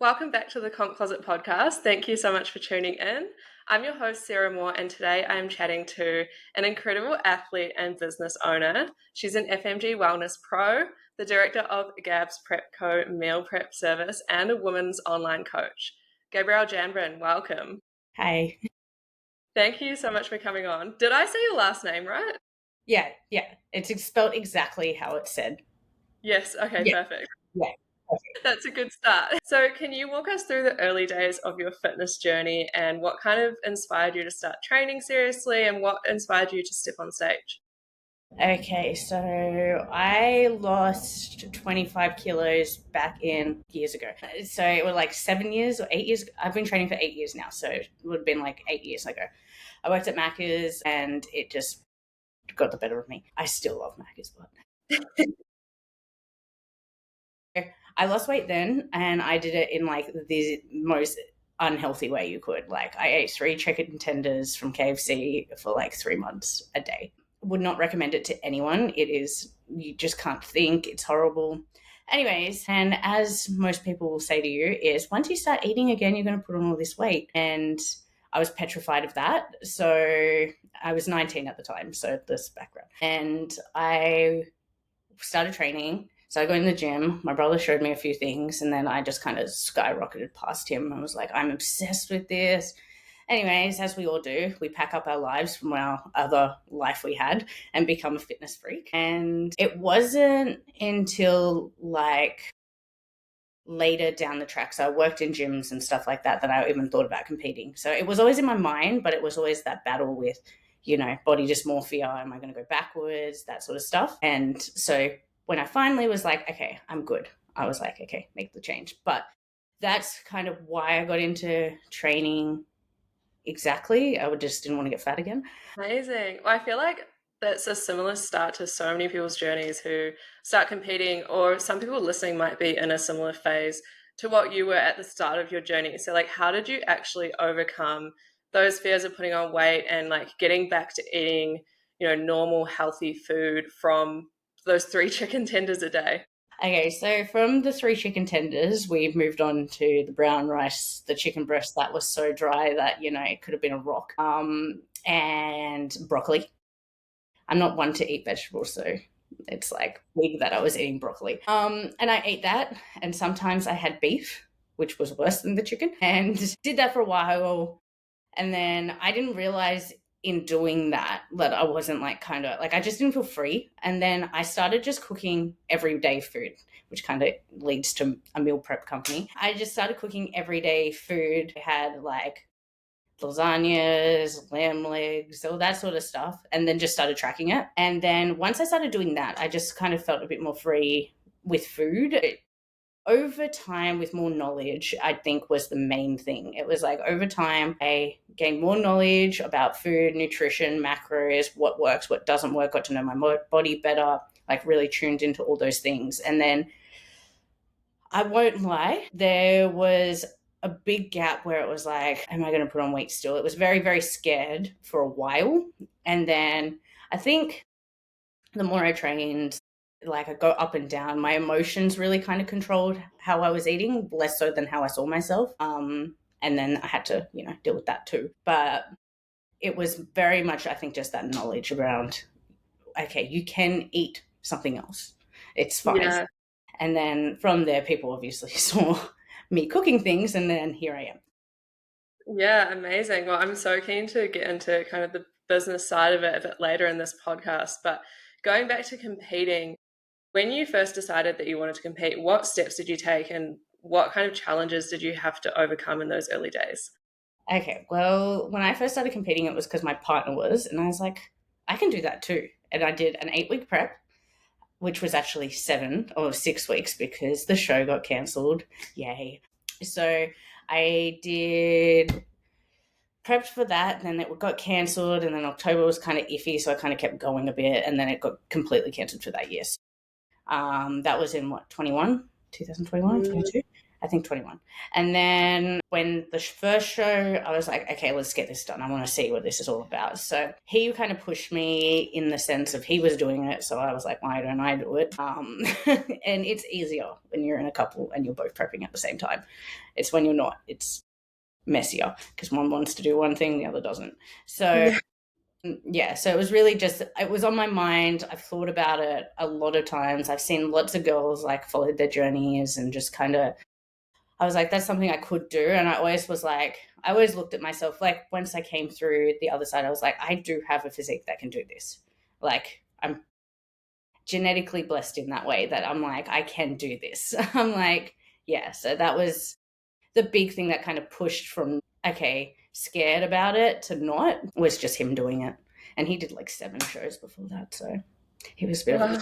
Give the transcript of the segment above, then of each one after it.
Welcome back to the Comp Closet podcast. Thank you so much for tuning in. I'm your host, Sarah Moore, and today I am chatting to an incredible athlete and business owner. She's an FMG Wellness Pro, the director of Gab's Prep Co. meal prep service, and a women's online coach. Gabrielle Janvrin, welcome. Hi. Thank you so much for coming on. Did I say your last name right? Yeah. It's spelled exactly how it said. Yes, okay, Yeah. perfect. Yeah. Perfect. That's a good start. So, can you walk us through the early days of your fitness journey and what kind of inspired you to start training seriously and what inspired you to step on stage? Okay, so I lost 25 kilos back in years ago. So it was like 7 years or 8 years. I've been training for 8 years now, so it would have been like 8 years ago. I worked at Macca's and it just got the better of me. I still love Macca's, but I lost weight then, and I did it in like the most unhealthy way you could. Like I ate 3 chicken tenders from KFC for like 3 months a day. Would not recommend it to anyone. It is, you just can't think. It's horrible. Anyways, and as most people will say to you, is once you start eating again, you're going to put on all this weight. And I was petrified of that. So I was 19 at the time. So this background. And I started training. So I go in the gym. My brother showed me a few things, and then I just kind of skyrocketed past him. I was like, I'm obsessed with this. Anyways, as we all do, we pack up our lives from our other life we had and become a fitness freak. And it wasn't until like later down the track, so I worked in gyms and stuff like that, that I even thought about competing. So it was always in my mind, but it was always that battle with, body dysmorphia. Am I going to go backwards? That sort of stuff. And so when I finally was like, okay, I'm good, I was like, okay, make the change. But that's kind of why I got into training. Exactly. I just didn't want to get fat again. Amazing. Well, I feel like that's a similar start to so many people's journeys who start competing, or some people listening might be in a similar phase to what you were at the start of your journey. So, like, how did you actually overcome those fears of putting on weight and like getting back to eating, normal, healthy food from those 3 chicken tenders a day? Okay, so from the 3 chicken tenders, we've moved on to the brown rice, the chicken breast that was so dry that, it could have been a rock. And broccoli. I'm not one to eat vegetables, so it's like big that I was eating broccoli. And I ate that, and sometimes I had beef, which was worse than the chicken, and did that for a while. And then I didn't realize in doing that I wasn't like kind of like, I just didn't feel free. And then I started just cooking everyday food, which kind of leads to a meal prep company. I just started cooking everyday food. I had like lasagnas, lamb legs, all that sort of stuff, and then just started tracking it. And then once I started doing that, I just kind of felt a bit more free with food. Over time, with more knowledge, I think was the main thing. It was like over time, I gained more knowledge about food, nutrition, macros, what works, what doesn't work, got to know my body better, like really tuned into all those things. And then I won't lie, there was a big gap where it was like, am I going to put on weight still? It was very, very scared for a while. And then I think the more I trained, like I go up and down, my emotions really kind of controlled how I was eating, less so than how I saw myself. And then I had to, deal with that too. But it was very much, I think, just that knowledge around, okay, you can eat something else. It's fine. Yeah. And then from there, people obviously saw me cooking things, and then here I am. Yeah, amazing. Well, I'm so keen to get into kind of the business side of it a bit later in this podcast. But going back to competing, when you first decided that you wanted to compete, what steps did you take and what kind of challenges did you have to overcome in those early days? Okay, well, when I first started competing, it was because my partner was, and I was like, I can do that too. And I did an 8-week prep, which was actually 7 or 6 weeks because the show got cancelled. Yay. So I did prepped for that, then it got cancelled, and then October was kind of iffy, so I kind of kept going a bit, and then it got completely cancelled for that year. That was in what, 21, 2021, Mm, 22? I think 21. And then when the first show, I was like, okay, let's get this done. I want to see what this is all about. So he kind of pushed me in the sense of he was doing it. So I was like, why don't I do it? And it's easier when you're in a couple and you're both prepping at the same time. It's when you're not, it's messier because one wants to do one thing, the other doesn't. So yeah, so it was really just, it was on my mind. I've thought about it a lot of times. I've seen lots of girls like followed their journeys and just kind of, I was like, that's something I could do. And I always was like, I always looked at myself, like once I came through the other side, I was like, I do have a physique that can do this. Like I'm genetically blessed in that way that I'm like, I can do this. I'm like, yeah. So that was the big thing that kind of pushed from, okay, scared about it to not, was just him doing it. And he did like 7 shows before that. So he was a bit of a. Wow,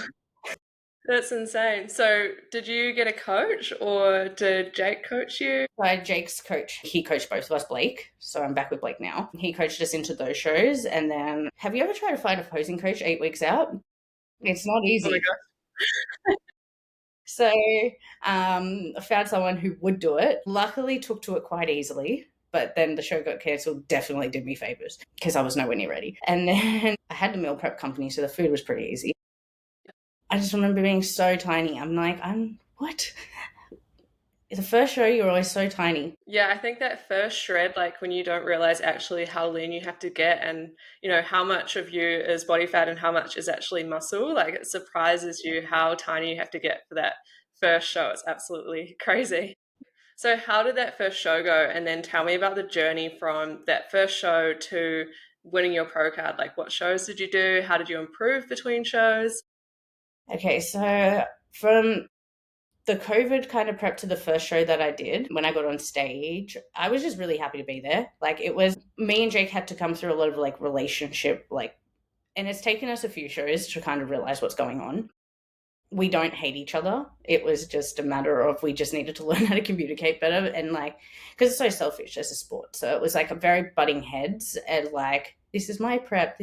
that's insane. So, did you get a coach or did Jake coach you? So Jake's coach, he coached both of us, Blake. So I'm back with Blake now. He coached us into those shows. And then, have you ever tried to find a posing coach 8 weeks out? It's not Oh my easy. God. So I found someone who would do it. Luckily, took to it quite easily. But then the show got cancelled, definitely did me favors because I was nowhere near ready. And then I had the meal prep company, so the food was pretty easy. I just remember being so tiny. I'm like, what? The first show, you're always so tiny. Yeah, I think that first shred, like when you don't realize actually how lean you have to get and, how much of you is body fat and how much is actually muscle, like it surprises you how tiny you have to get for that first show. It's absolutely crazy. So, how did that first show go? And then tell me about the journey from that first show to winning your pro card. Like, what shows did you do? How did you improve between shows? Okay, so from the COVID kind of prep to the first show that I did, when I got on stage, I was just really happy to be there. Like it was, me and Jake had to come through a lot of like relationship, like, and it's taken us a few shows to kind of realize what's going on. We don't hate each other. It was just a matter of we just needed to learn how to communicate better and like, because it's so selfish as a sport. So it was like a very butting heads and like, this is my prep,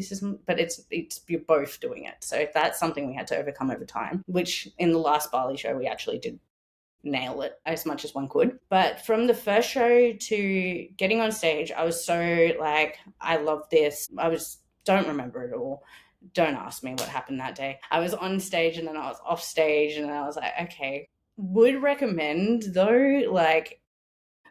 but it's you're both doing it. So that's something we had to overcome over time, which in the last Bali show we actually did nail it as much as one could. But from the first show to getting on stage, I was so like, I love this. Don't remember it all. Don't ask me what happened that day. I was on stage and then I was off stage and I was like, okay, would recommend though, like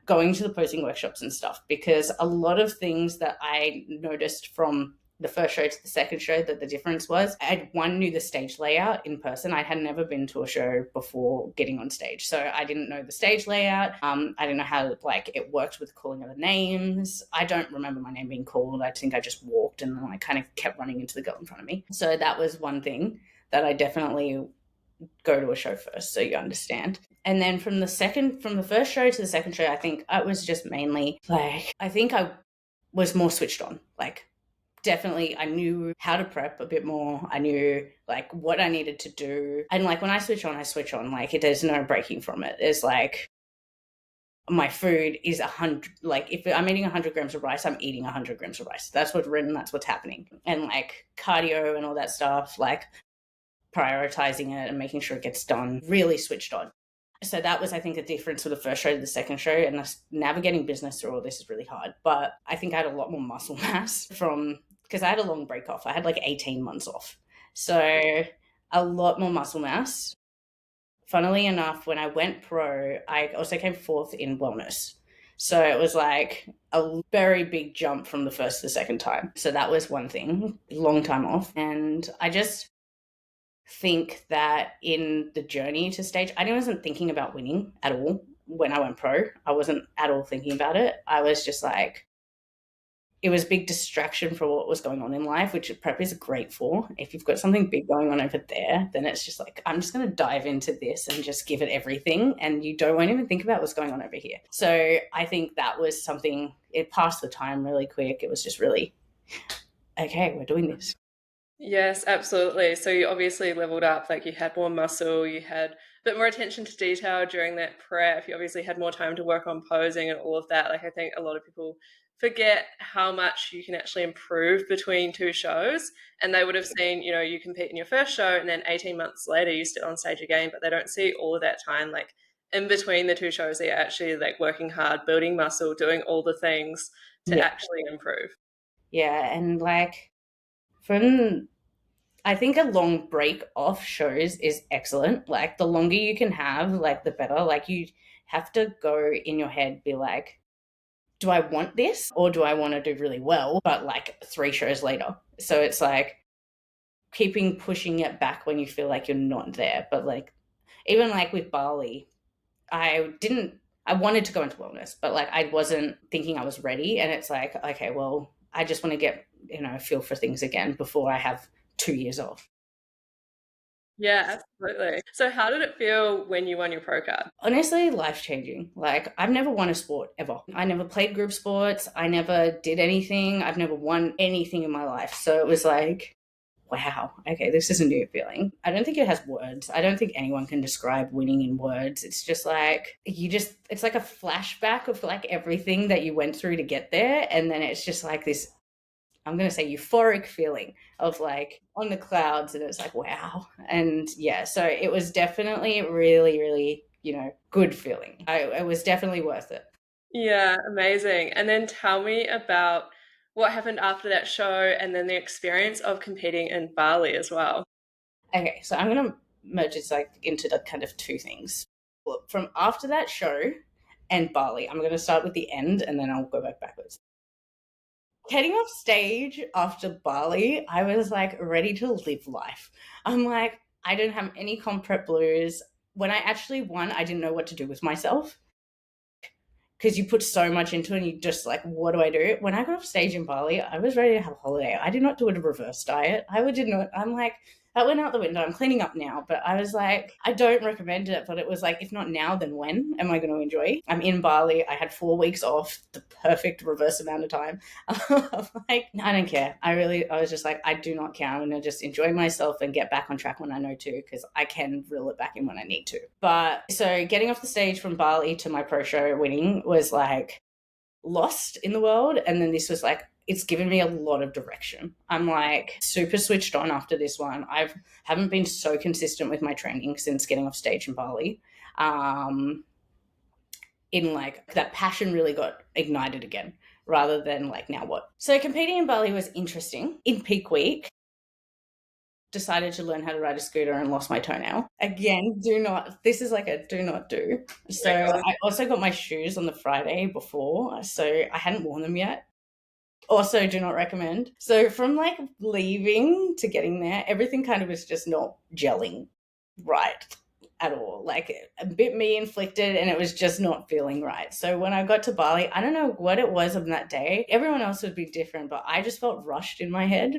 going to the posing workshops and stuff, because a lot of things that I noticed from the first show to the second show that the difference was knew the stage layout in person. I had never been to a show before getting on stage, so I didn't know the stage layout. I didn't know how like it worked with calling other names. I don't remember my name being called. I think I just walked and then I kind of kept running into the girl in front of me. So that was one thing that I definitely go to a show first so you understand. And then from the first show to the second show, I think I was just mainly like, I think I was more switched on. Like definitely I knew how to prep a bit more. I knew like what I needed to do. And like when I switch on, like there's no breaking from it. It's like my food is 100, like if I'm eating 100 grams of rice, I'm eating 100 grams of rice. That's what's happening. And like cardio and all that stuff, like prioritizing it and making sure it gets done, really switched on. So that was, I think, a difference with the first show to the second show. And navigating business through all this is really hard. But I think I had a lot more muscle mass because I had a long break off. I had like 18 months off. So a lot more muscle mass. Funnily enough, when I went pro, I also came fourth in wellness. So it was like a very big jump from the first to the second time. So that was one thing, long time off. And I just think that in the journey to stage, I wasn't thinking about winning at all when I went pro. I wasn't at all thinking about it. I was just like, it was a big distraction for what was going on in life, which prep is great for. If you've got something big going on over there, then it's just like, I'm just going to dive into this and just give it everything. And you won't even think about what's going on over here. So I think that was something, it passed the time really quick. It was just really, okay, we're doing this. Yes, absolutely. So you obviously leveled up, like you had more muscle, you had a bit more attention to detail during that prep. You obviously had more time to work on posing and all of that. Like I think a lot of people forget how much you can actually improve between 2 shows. And they would have seen, you compete in your first show and then 18 months later you sit on stage again, but they don't see all of that time like in between the two shows, you're actually like working hard, building muscle, doing all the things to Yeah. actually improve. Yeah. And like from, I think a long break off shows is excellent. Like the longer you can have, like the better. Like you have to go in your head, be like, do I want this or do I want to do really well, but like 3 shows later? So it's like keeping pushing it back when you feel like you're not there. But like, even like with Bali, I wanted to go into wellness, but like I wasn't thinking I was ready. And it's like, okay, well, I just want to get, feel for things again before I have 2 years off. Yeah, absolutely. So how did it feel when you won your pro card? Honestly, life changing. Like, I've never won a sport ever. I never played group sports. I never did anything. I've never won anything in my life. So it was like, wow, okay, this is a new feeling. I don't think it has words. I don't think anyone can describe winning in words. It's just like, it's like a flashback of like everything that you went through to get there. And then it's just like this, I'm going to say euphoric feeling of like on the clouds. And it's like, wow. And yeah, so it was definitely really, really, good feeling. It was definitely worth it. Yeah, amazing. And then tell me about what happened after that show and then the experience of competing in Bali as well. Okay, so I'm going to merge it like into the kind of two things. Well, from after that show and Bali, I'm going to start with the end and then I'll go backwards. Getting off stage after Bali, I was like ready to live life. I'm like, I didn't have any comp prep blues. When I actually won, I didn't know what to do with myself because you put so much into it and you just like, what do I do? When I got off stage in Bali, I was ready to have a holiday. I did not do a reverse diet. I'm like, that went out the window. I'm cleaning up now. But I was like, I don't recommend it. But it was like, if not now, then when am I going to enjoy? I'm in Bali. I had 4 weeks off, the perfect reverse amount of time. I'm like, no, I don't care. I was just like, I do not care. I'm going to just enjoy myself and get back on track when I know to, because I can reel it back in when I need to. But so getting off the stage from Bali to my pro show winning was like lost in the world. And then this was like, it's given me a lot of direction. I'm like super switched on after this one. Haven't been so consistent with my training since getting off stage in Bali. In like that passion really got ignited again rather than like now what. So competing in Bali was interesting. In peak week, decided to learn how to ride a scooter and lost my toenail. Again, this is like a do not do. So I also got my shoes on the Friday before, so I hadn't worn them yet. Also do not recommend. So from like leaving to getting there, everything kind of was just not gelling right at all. Like a bit me inflicted and it was just not feeling right. So when I got to Bali, I don't know what it was on that day. Everyone else would be different, but I just felt rushed in my head.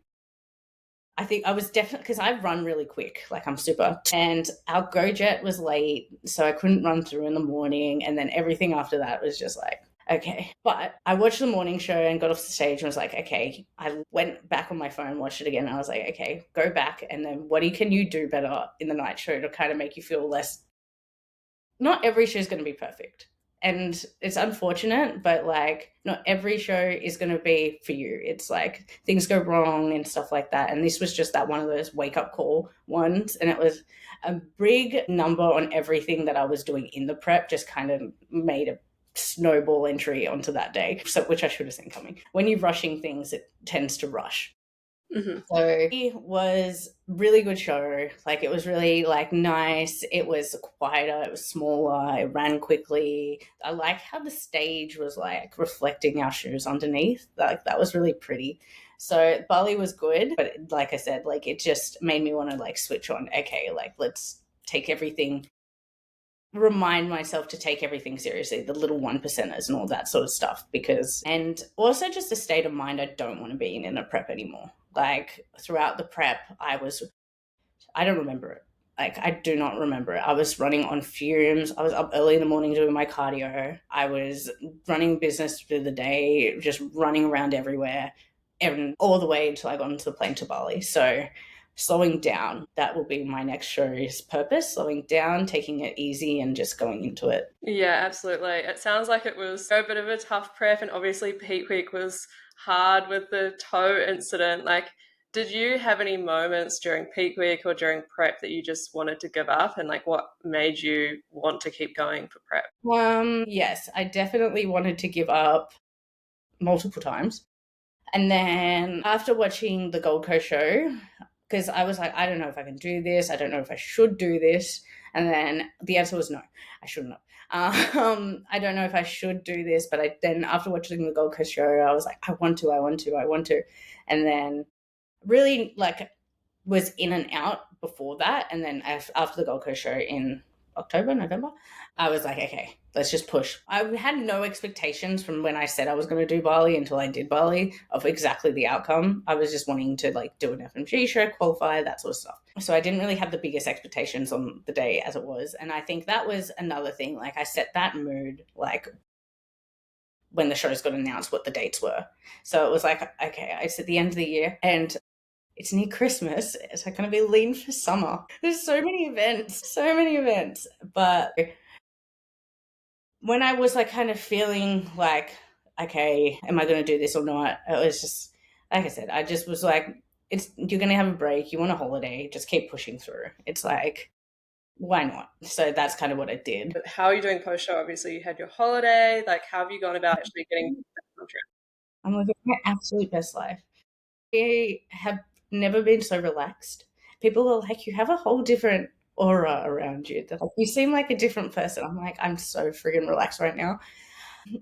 I think I was definitely, because I run really quick, like I'm super. And our go jet was late, so I couldn't run through in the morning. And then everything after that was just like, okay. But I watched the morning show and got off the stage and was like, okay. I went back on my phone, watched it again. And I was like, okay, go back. And then can you do better in the night show to kind of make you feel less? Not every show is going to be perfect. And it's unfortunate, but like not every show is going to be for you. It's like things go wrong and stuff like that. And this was just that one of those wake up call ones. And it was a big number on everything that I was doing in the prep, just kind of made a snowball entry onto that day, so which I should have seen coming. When you're rushing things, it tends to rush. Mm-hmm. So it was really good show. Like it was really like nice. It was quieter. It was smaller. It ran quickly. I like how the stage was like reflecting our shoes underneath. Like that was really pretty. So Bali was good, but like I said, like it just made me want to like switch on. Okay, like let's take everything. Remind myself to take everything seriously, the little 1%ers and all that sort of stuff, and also just a state of mind I don't want to be in a prep anymore. Like throughout the prep, I don't remember it. Like I do not remember it. I was running on fumes. I was up early in the morning doing my cardio. I was running business through the day, just running around everywhere, and all the way until I got onto the plane to Bali. So slowing down, that will be my next show's purpose. Slowing down, taking it easy and just going into it. Yeah, absolutely. It sounds like it was a bit of a tough prep, and obviously peak week was hard with the toe incident. Like, Did you have any moments during peak week or during prep that you just wanted to give up, and like what made you want to keep going for prep? Yes, I definitely wanted to give up multiple times. And then after watching the Gold Coast show, because I was like, I don't know if I can do this. I don't know if I should do this. And then the answer was no, I shouldn't have. I don't know if I should do this, but then after watching the Gold Coast show, I was like, I want to, I want to, I want to. And then really like was in and out before that. And then after the Gold Coast show in October, November, I was like, okay, let's just push. I had no expectations from when I said I was going to do Bali until I did Bali of exactly the outcome. I was just wanting to like do an FMG show, qualify, that sort of stuff. So I didn't really have the biggest expectations on the day as it was. And I think that was another thing. Like I set that mood like when the shows got announced what the dates were. So it was like, okay, it's at the end of the year and it's near Christmas. It's like going to be lean for summer. There's so many events, so many events. But when I was like kind of feeling like, okay, am I going to do this or not? It was just, like I said, I just was like, you're going to have a break. You want a holiday. Just keep pushing through. It's like, why not? So that's kind of what I did. How are you doing post show? Obviously, you had your holiday. Like, how have you gone about actually getting back on track? I'm living my absolute best life. I have never been so relaxed. People are like, you have a whole different aura around you. They're like, you seem like a different person. I'm like, I'm so friggin' relaxed right now.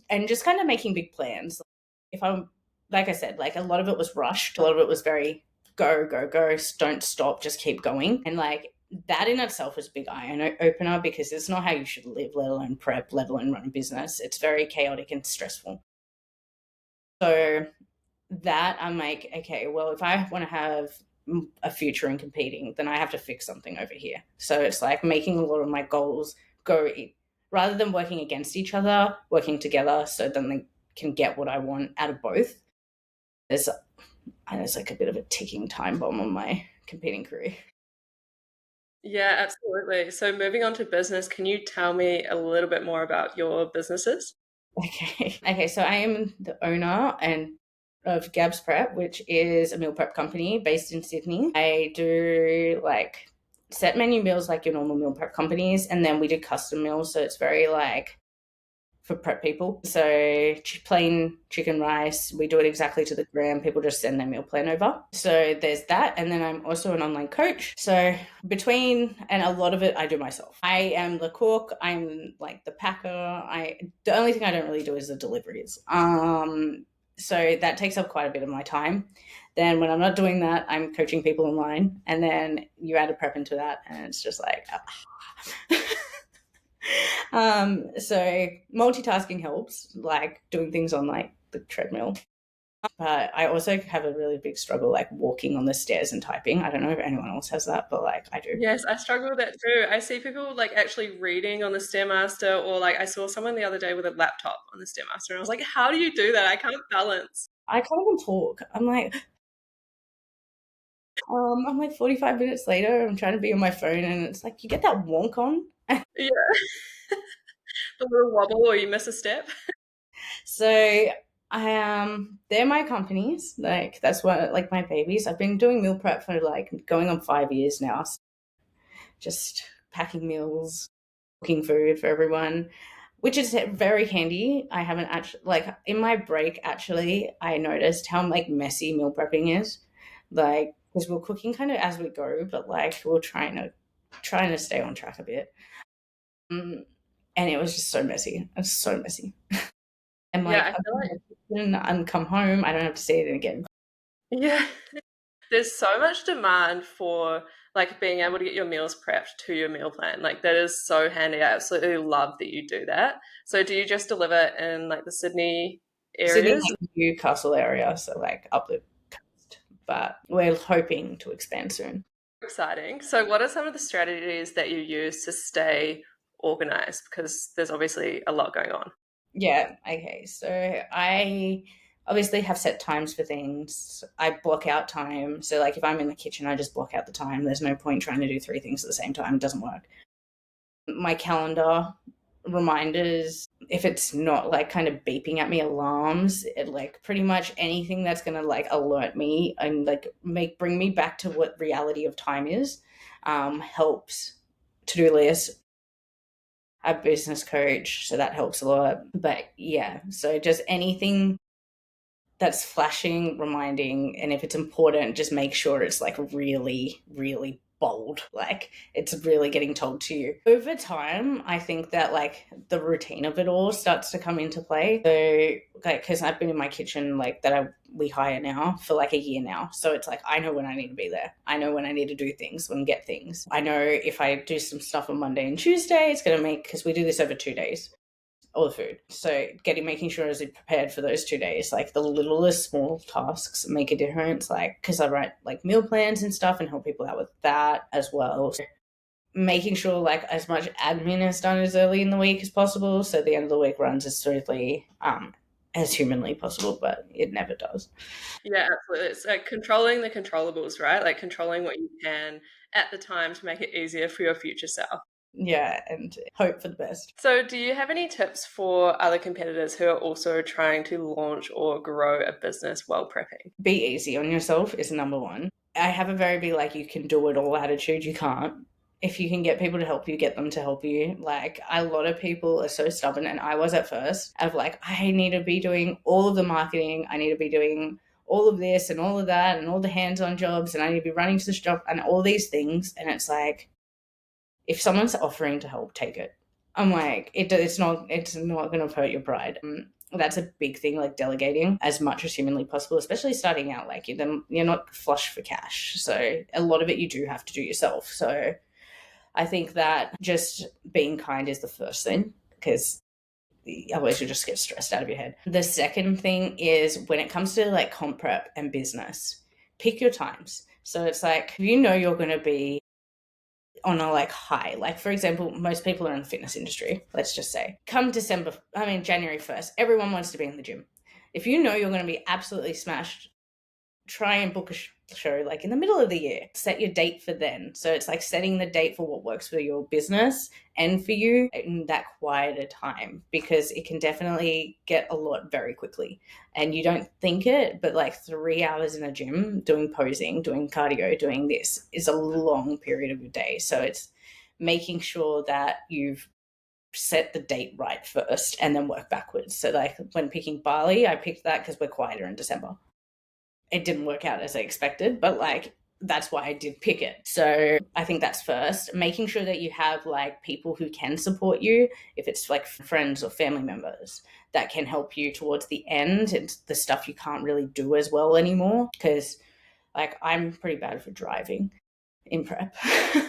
And just kind of making big plans. If I'm, like I said, like a lot of it was rushed. A lot of it was very go, go, go, don't stop, just keep going. And like that in itself was a big eye opener because it's not how you should live, let alone prep, let alone run a business. It's very chaotic and stressful. So that I'm like, okay, well, if I want to have a future in competing, then I have to fix something over here. So it's like making a lot of my goals go rather than working against each other, working together so then they can get what I want out of both. There's like a bit of a ticking time bomb on my competing career. Yeah, absolutely. So, moving on to business, can you tell me a little bit more about your businesses? Okay. Okay. So I am the owner and of Gab's Prep, which is a meal prep company based in Sydney. I do like set menu meals like your normal meal prep companies, and then we do custom meals. So it's very like for prep people. So plain chicken rice, we do it exactly to the gram. People just send their meal plan over. So there's that. And then I'm also an online coach. So and a lot of it I do myself. I am the cook. I'm like the packer. The only thing I don't really do is the deliveries. So that takes up quite a bit of my time. Then when I'm not doing that, I'm coaching people online. And then you add a prep into that and it's just like, so multitasking helps, like doing things on like the treadmill. But I also have a really big struggle like walking on the stairs and typing. I don't know if anyone else has that, but like I do. Yes, I struggle with that too. I see people like actually reading on the Stairmaster, or like I saw someone the other day with a laptop on the Stairmaster, and I was like, how do you do that? I can't balance. I can't even talk. I'm like 45 minutes later, I'm trying to be on my phone and it's like you get that wonk on. Yeah, the little wobble or you miss a step. So they're my companies. Like that's what like my babies. I've been doing meal prep for like going on 5 years now. So just packing meals, cooking food for everyone, which is very handy. I haven't actually like in my break actually I noticed how like messy meal prepping is. Like because we're cooking kind of as we go, but like we're trying to stay on track a bit. And it was just so messy. It's so messy. And Yeah, like I feel like and come home, I don't have to see it again. yeah. There's so much demand for like being able to get your meals prepped to your meal plan. Like that is so handy. I absolutely love that you do that. So do you just deliver in like the Sydney Sydney, areas? like Newcastle area, so like up the coast. But we're hoping to expand soon. Exciting. So what are some of the strategies that you use to stay organized? Because there's obviously a lot going on. Yeah, okay. So I obviously have set times for things. I block out time. So like if I'm in the kitchen, I just block out the time. There's no point trying to do three things at the same time. It doesn't work. My calendar. reminders, if it's not like kind of beeping at me, alarms, it like pretty much anything that's gonna like alert me and like bring me back to what reality of time is, helps. To-do list, a business coach, so that helps a lot. But yeah, so just anything that's flashing, reminding, and if it's important, just make sure it's like really, really bold. Like it's really getting told to you. Over time, I think that like the routine of it all starts to come into play. So like, because I've been in my kitchen like we hire now for like a year now. So it's like I know when I need to be there. I know when I need to do things, when get things. I know if I do some stuff on Monday and Tuesday, it's gonna make, because we do this over 2 days, all the food. So making sure is prepared for those 2 days. Like the littlest small tasks make a difference. Like, because I write like meal plans and stuff and help people out with that as well. So making sure like as much admin is done as early in the week as possible, so the end of the week runs as smoothly as humanly possible, but it never does. Yeah, absolutely. It's like controlling the controllables, right? Like controlling what you can at the time to make it easier for your future self. Yeah, and hope for the best. So, do you have any tips for other competitors who are also trying to launch or grow a business while prepping? Be easy on yourself is number one. I have a very big like you can do it all attitude. You can't. If you can get people to help you, get them to help you. Like a lot of people are so stubborn, and I was at first, of like, I need to be doing all of the marketing, I need to be doing all of this and all of that and all the hands-on jobs, and I need to be running to this job and all these things. And it's like, if someone's offering to help, take it. I'm like, it's not going to hurt your pride. That's a big thing, like delegating as much as humanly possible, especially starting out. Like you're not flush for cash, so a lot of it you do have to do yourself. So I think that just being kind is the first thing, because otherwise you'll just get stressed out of your head. The second thing is when it comes to like comp prep and business, pick your times. So it's like, you know, you're going to be on a like high. Like for example, most people are in the fitness industry. Let's just say, come January 1st, everyone wants to be in the gym. If you know you're going to be absolutely smashed, try and book a show like in the middle of the year. Set your date for then. So it's like setting the date for what works for your business and for you in that quieter time, because it can definitely get a lot very quickly. And you don't think it, but like 3 hours in a gym doing posing, doing cardio, doing this is a long period of your day. So it's making sure that you've set the date right first and then work backwards. So like when picking Bali, I picked that because we're quieter in December. It didn't work out as I expected, but like that's why I did pick it. So I think that's first. Making sure that you have like people who can support you, if it's like friends or family members that can help you towards the end and the stuff you can't really do as well anymore. Because like I'm pretty bad for driving in prep.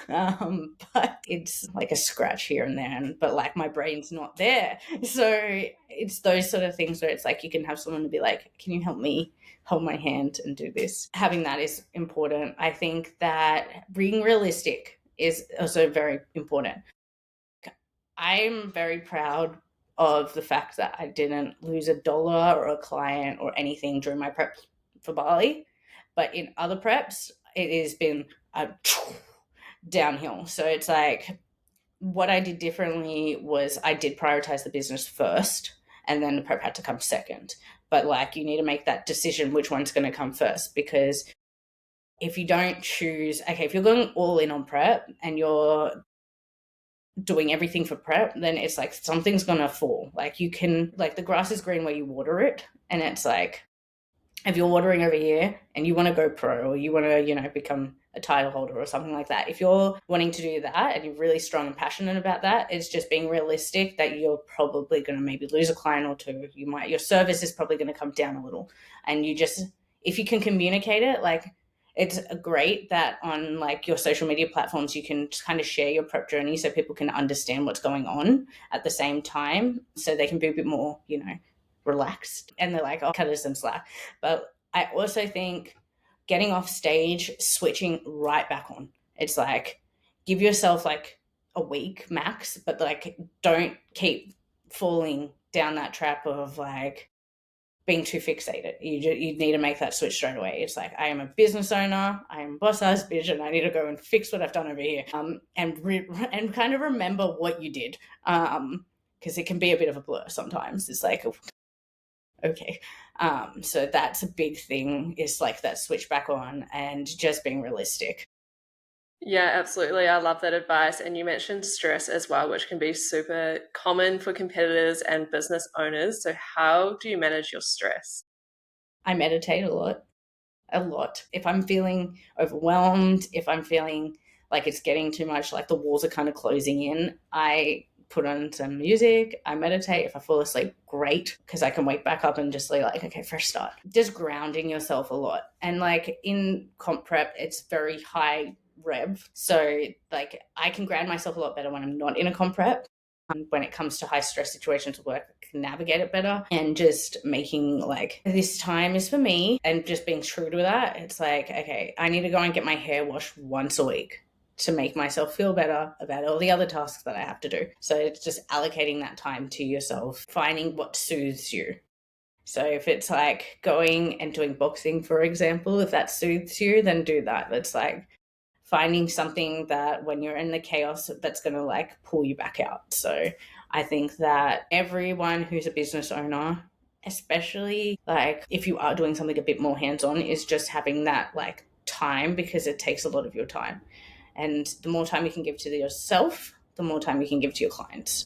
But it's like a scratch here and there, but like my brain's not there. So it's those sort of things where it's like you can have someone to be like, can you help me hold my hand and do this? Having that is important. I think that being realistic is also very important. I'm very proud of the fact that I didn't lose a dollar or a client or anything during my prep for Bali. But in other preps, it has been a downhill. So it's like what I did differently was I did prioritize the business first, and then the prep had to come second. But like you need to make that decision which one's going to come first, because if you don't choose, okay, if you're going all in on prep and you're doing everything for prep, then it's like something's going to fall. Like you can, like the grass is green where you water it. And it's like, if you're watering over here and you want to go pro, or you want to, you know, become a title holder or something like that, if you're wanting to do that and you're really strong and passionate about that, it's just being realistic that you're probably going to maybe lose a client or two. Your service is probably going to come down a little. And you just, if you can communicate it, like it's great that on like your social media platforms, you can just kind of share your prep journey so people can understand what's going on at the same time, so they can be a bit more, you know, relaxed, and they're like, I'll cut us some slack. But I also think getting off stage, switching right back on. It's like, give yourself like a week max, but like don't keep falling down that trap of like being too fixated. You need to make that switch straight away. It's like, I am a business owner, I am boss ass bitch, and I need to go and fix what I've done over here. And kind of remember what you did. because it can be a bit of a blur sometimes. It's like, okay. So that's a big thing, is like that switch back on and just being realistic. Yeah, absolutely. I love that advice. And you mentioned stress as well, which can be super common for competitors and business owners. So, how do you manage your stress? I meditate a lot, a lot. If I'm feeling overwhelmed, if I'm feeling like it's getting too much, like the walls are kind of closing in, I put on some music, I meditate. If I fall asleep, great, because I can wake back up and just be like, okay, fresh start. Just grounding yourself a lot. And like in comp prep, it's very high rev. So like I can ground myself a lot better when I'm not in a comp prep. When it comes to high stress situations at work, I can navigate it better, and just making like, this time is for me, and just being true to that. It's like, okay, I need to go and get my hair washed once a week to make myself feel better about all the other tasks that I have to do. So it's just allocating that time to yourself, finding what soothes you. So if it's like going and doing boxing, for example, if that soothes you, then do that. It's like finding something that when you're in the chaos, that's going to like pull you back out. So I think that everyone who's a business owner, especially like if you are doing something a bit more hands-on, is just having that like time, because it takes a lot of your time. And the more time you can give to yourself, the more time you can give to your clients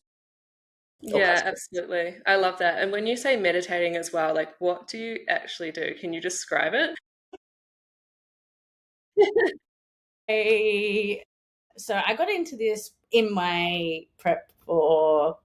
or Yeah, customers. absolutely. I love that. And when you say meditating as well, like what do you actually do? Can you describe it? So I got into this in my prep for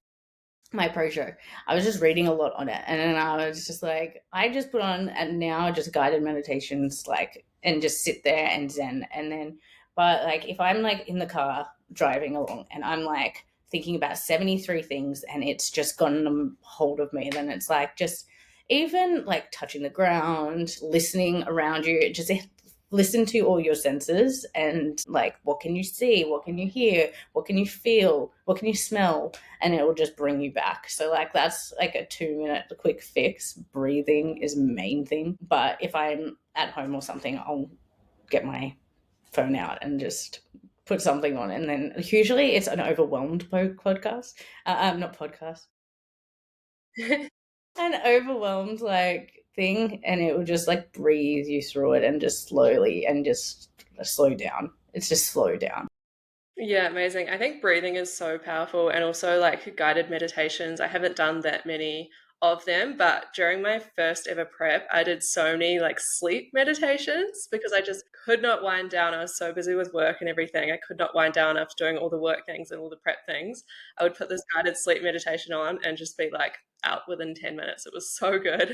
my pro show. I was just reading a lot on it, and then I was just like, I just put on and now just guided meditations, like, and just sit there and zen. And then, but like if I'm like in the car driving along and I'm like thinking about 73 things and it's just gotten a hold of me, then it's like just even like touching the ground, listening around you, just listen to all your senses, and like, what can you see, what can you hear, what can you feel, what can you smell, and it will just bring you back. So like that's like a 2 minute quick fix. Breathing is main thing. But if I'm at home or something, I'll get my phone out and just put something on, and then usually it's an overwhelmed podcast. Not podcast, an overwhelmed like thing, and it will just like breathe you through it and just slowly and just slow down. It's just slow down. Yeah, amazing. I think breathing is so powerful, and also like guided meditations. I haven't done that many of them, but during my first ever prep, I did so many like sleep meditations because I just could not wind down. I was so busy with work and everything. I could not wind down after doing all the work things and all the prep things. I would put this guided sleep meditation on and just be like out within 10 minutes. It was so good.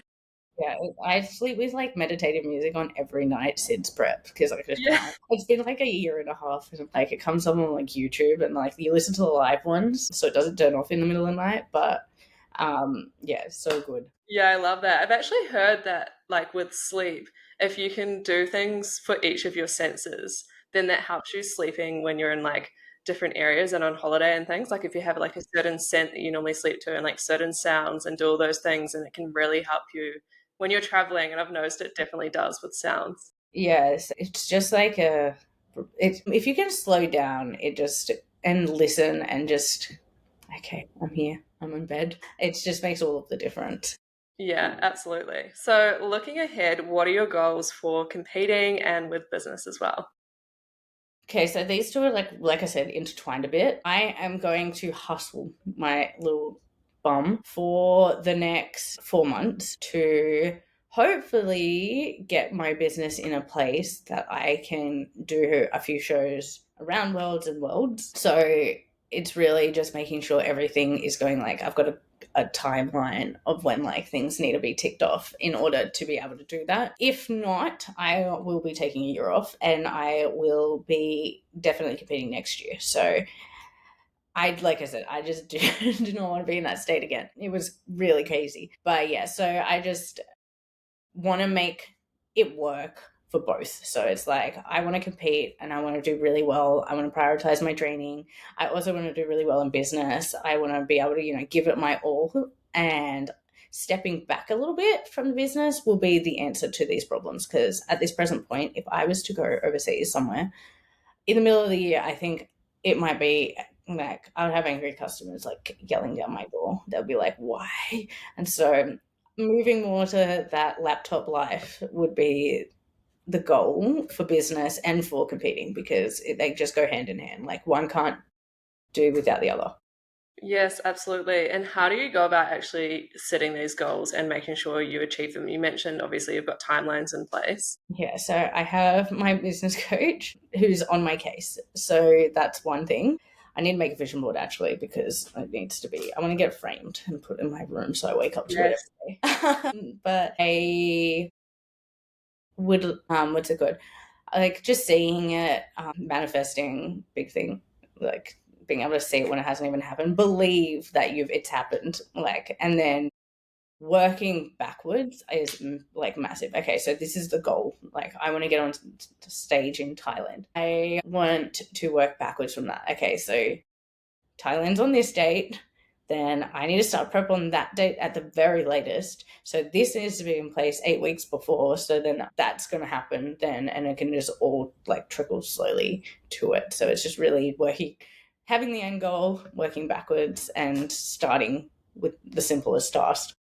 Yeah, I sleep with like meditative music on every night since prep, because I just Yeah. can't. It's been like a year and a half, and like it comes on like YouTube, and like you listen to the live ones, so it doesn't turn off in the middle of the night. But yeah, it's so good. Yeah, I love that. I've actually heard that, like with sleep, if you can do things for each of your senses, then that helps you sleeping when you're in like different areas and on holiday and things. Like if you have like a certain scent that you normally sleep to and like certain sounds and do all those things, and it can really help you when you're traveling. And I've noticed it definitely does with sounds. Yes, it's just like if you can slow down, it just, and listen and just, okay, I'm here, I'm in bed. It just makes all of the difference. Yeah, absolutely. So looking ahead, what are your goals for competing and with business as well? Okay, so these two are like I said, intertwined a bit. I am going to hustle my little bum for the next 4 months to hopefully get my business in a place that I can do a few shows around worlds and worlds. So it's really just making sure everything is going, like I've got a timeline of when like things need to be ticked off in order to be able to do that. If not, I will be taking a year off, and I will be definitely competing next year. So like I said, I just do not want to be in that state again. It was really crazy. But yeah, so I just want to make it work for both. So it's like I want to compete and I want to do really well. I want to prioritize my training. I also want to do really well in business. I want to be able to, give it my all. And stepping back a little bit from the business will be the answer to these problems, because at this present point, if I was to go overseas somewhere in the middle of the year, I think it might be Like I would have angry customers like yelling down my door. They'll be like, "Why?" And so moving more to that laptop life would be the goal for business and for competing, because they just go hand in hand. Like one can't do without the other. Yes, absolutely. And how do you go about actually setting these goals and making sure you achieve them? You mentioned obviously you've got timelines in place. Yeah, so I have my business coach who's on my case. So that's one thing. I need to make a vision board actually, because it needs to be, I want to get it framed and put it in my room so I wake up to it Yes. every day. But I would, what's it good? Like just seeing it, manifesting, big thing. Like being able to see it when it hasn't even happened, believe that it's happened. Like, and then working backwards is like massive. Okay, so this is the goal. Like, I want to get on stage in Thailand. I want to work backwards from that. Okay, so Thailand's on this date. Then I need to start prep on that date at the very latest. So this needs to be in place 8 weeks before. So then that's going to happen then, and it can just all like trickle slowly to it. So it's just really working, having the end goal, working backwards, and starting with the simplest task.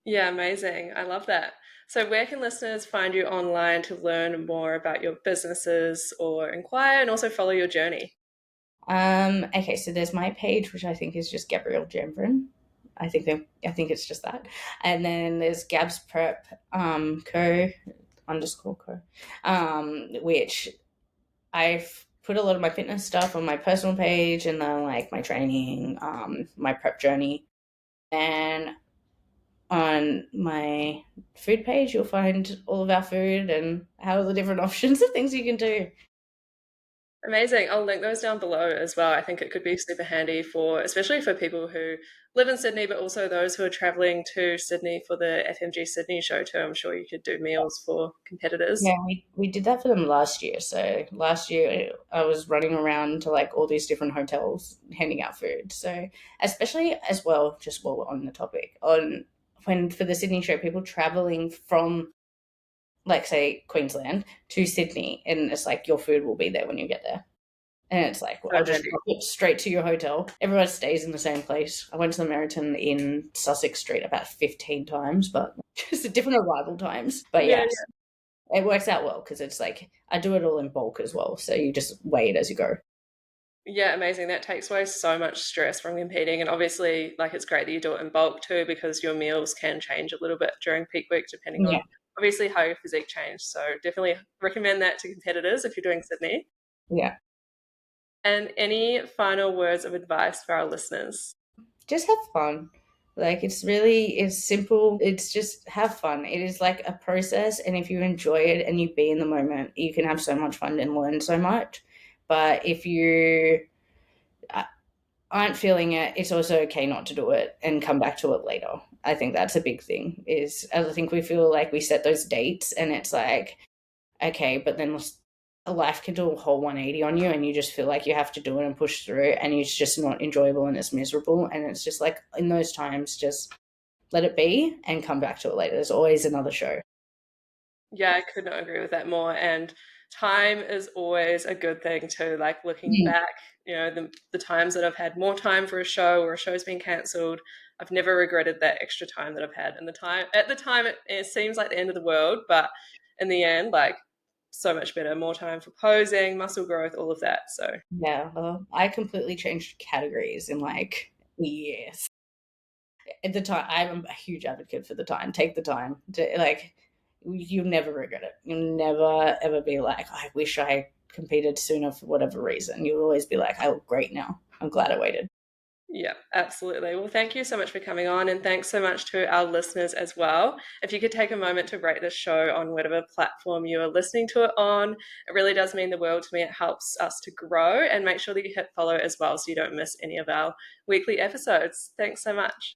Yeah, amazing. I love that. So, where can listeners find you online to learn more about your businesses or inquire and also follow your journey? Okay, so there's my page, which I think is just Gabrielle Janvrin. I think it's just that. And then there's Gabs Prep Co underscore co, which I've put a lot of my fitness stuff on my personal page, and then like my training, my prep journey. And on my food page, you'll find all of our food and how the different options of things you can do. Amazing. I'll link those down below as well. I think it could be super handy for, especially for people who live in Sydney, but also those who are traveling to Sydney for the FMG Sydney show too. I'm sure you could do meals for competitors. Yeah, we did that for them last year. So last year I was running around to like all these different hotels handing out food. So especially as well, just while we're on the topic, on when for the Sydney show, people traveling from like say Queensland to Sydney, and it's like your food will be there when you get there. And it's like, well, So I'll just handy. drop it straight to your hotel. Everyone stays in the same place. I went to the Meriton in Sussex Street about 15 times, but just different arrival times. But Yeah, yeah, it works out well because it's like I do it all in bulk as well. So you just weigh it as you go. yeah, amazing. That takes away so much stress from competing. And obviously, like, it's great that you do it in bulk too, because your meals can change a little bit during peak week, depending Yeah. on obviously how your physique changed. So definitely recommend that to competitors if you're doing Sydney. Yeah. And any final words of advice for our listeners? Just have fun. Like it's simple. It's just have fun. It is like a process. And if you enjoy it and you be in the moment, you can have so much fun and learn so much. But if you aren't feeling it, it's also okay not to do it and come back to it later. I think that's a big thing. Is I think we feel like we set those dates and it's like, okay, but then life can do a whole 180 on you and you just feel like you have to do it and push through and it's just not enjoyable and it's miserable. And it's just like in those times, just let it be and come back to it later. There's always another show. Yeah, I could not agree with that more. And time is always a good thing too. Like looking Mm. back, the times that I've had more time for a show or a show's been cancelled, I've never regretted that extra time that I've had. And the time at the time it seems like the end of the world, but in the end, like so much better. More time for posing, muscle growth, all of that. So Yeah, I completely changed categories in like years. At the time, I'm a huge advocate for the time. Take the time to like. You'll never regret it. You'll never ever be like, I wish I competed sooner for whatever reason. You'll always be like, I look great now. I'm glad I waited. yeah, absolutely. Well, thank you so much for coming on, and thanks so much to our listeners as well. If you could take a moment to rate the show on whatever platform you are listening to it on, it really does mean the world to me. It helps us to grow, and make sure that you hit follow as well so you don't miss any of our weekly episodes. Thanks so much.